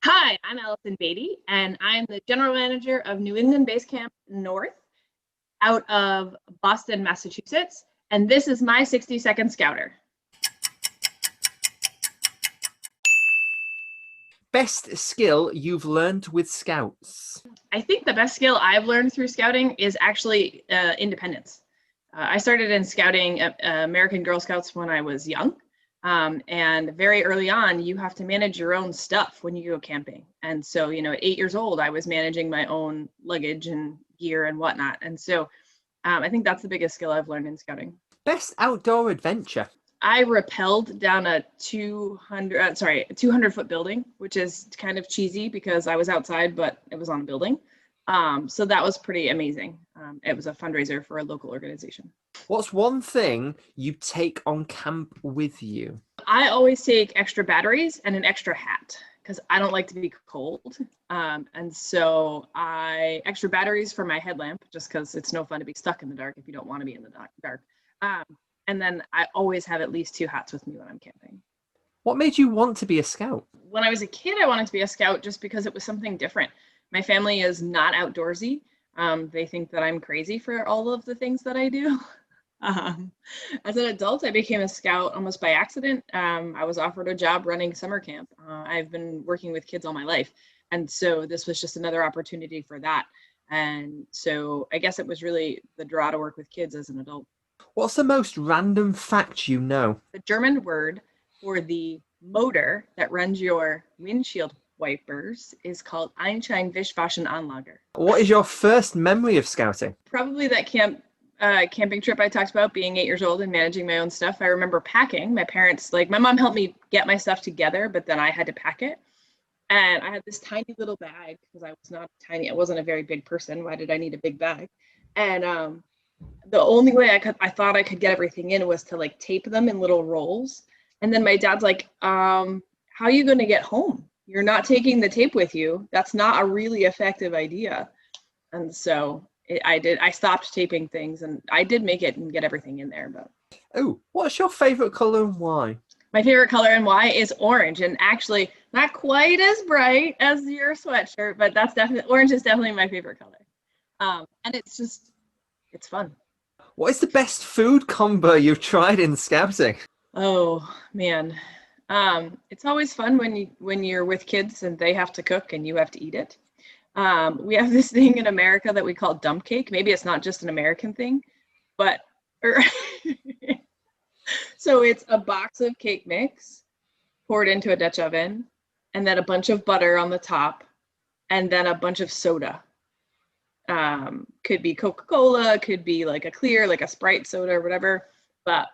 Hi, I'm ALISON Batey, and I'm the General Manager of New England Base Camp North out of Boston, Massachusetts, and this is my 60-second scouter. Best skill you've learned with Scouts? I think the best skill I've learned through scouting is actually independence. I started in scouting American Girl Scouts when I was young. And very early on, you have to manage your own stuff when you go camping. And so, at 8 years old, I was managing my own luggage and gear and whatnot. And so I think that's the biggest skill I've learned in scouting. Best outdoor adventure? I rappelled down a 200-foot building, which is kind of cheesy because I was outside, but it was on a building. So that was pretty amazing. It was a fundraiser for a local organization. What's one thing you take on camp with you? I always take extra batteries and an extra hat because I don't like to be cold. And so extra batteries for my headlamp, just because it's no fun to be stuck in the dark if you don't want to be in the dark. And then I always have at least 2 hats with me when I'm camping. What made you want to be a scout? When I was a kid, I wanted to be a scout just because it was something different. My family is not outdoorsy. They think that I'm crazy for all of the things that I do. As an adult, I became a scout almost by accident. I was offered a job running summer camp. I've been working with kids all my life. And so this was just another opportunity for that. And so I guess it was really the draw to work with kids as an adult. What's the most random fact you know? The German word for the motor that runs your windshield wipers is called Einscheinwischwaschenanlage. What is your first memory of scouting? Probably that camping trip I talked about, being 8 years old and managing my own stuff. I remember packing. My mom helped me get my stuff together, but then I had to pack it. And I had this tiny little bag because I wasn't a very big person. Why did I need a big bag? And the only way I thought I could get everything in was to tape them in little rolls. And then my dad's like, how are you going to get home? You're not taking the tape with you. That's not a really effective idea. And so I stopped taping things, and I did make it and get everything in there. But Oh, what's your favorite color and why? my favorite color and why is orange, and actually not quite as bright as your sweatshirt, but orange is definitely my favorite color. And it's fun. What is the best food combo you've tried in scouting? Oh man. It's always fun when you're with kids and they have to cook and you have to eat it. We have this thing in America that we call dump cake. Maybe it's not just an American thing, but so it's a box of cake mix poured into a Dutch oven, and then a bunch of butter on the top, and then a bunch of soda. Could be Coca-Cola, could be like a clear, like a Sprite soda or whatever, but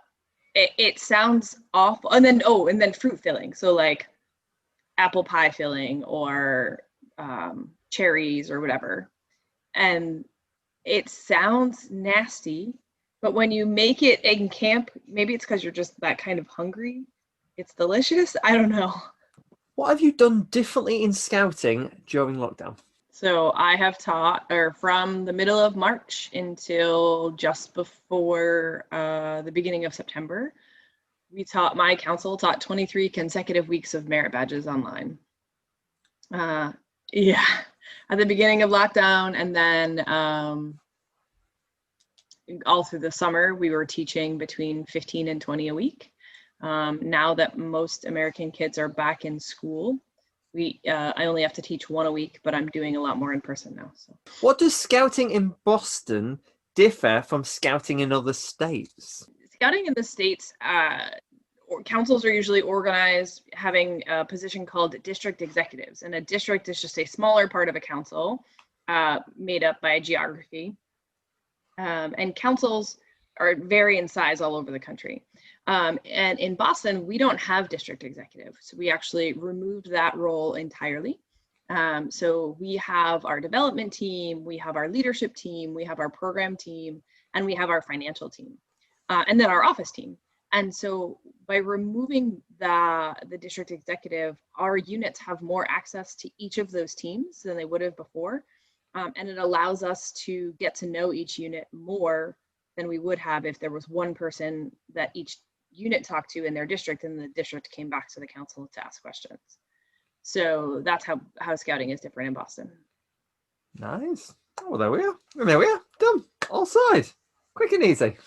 it sounds awful. And then fruit filling. So like apple pie filling or cherries or whatever. And it sounds nasty, but when you make it in camp, maybe it's because you're just that kind of hungry. It's delicious. I don't know. What have you done differently in scouting during lockdown? So I have taught, or from the middle of March until just before the beginning of September, my council taught 23 consecutive weeks of merit badges online. Yeah, at the beginning of lockdown, and then all through the summer, we were teaching between 15 and 20 a week. Now that most American kids are back in school, I only have to teach 1 a week, but I'm doing a lot more in person now. So. What does scouting in Boston differ from scouting in other states? Scouting in the States, councils are usually organized having a position called district executives. And a district is just a smaller part of a council made up by geography. And councils vary in size all over the country. And in Boston, we don't have district executive. So we actually removed that role entirely. So we have our development team, we have our leadership team, we have our program team, and we have our financial team, and then our office team. And so by removing the district executive, our units have more access to each of those teams than they would have before. And it allows us to get to know each unit more than we would have if there was one person that each unit talked to in their district and the district came back to the council to ask questions. So that's how scouting is different in Boston. Nice. Oh, well, there we are. And there we are. Done. All side. Quick and easy.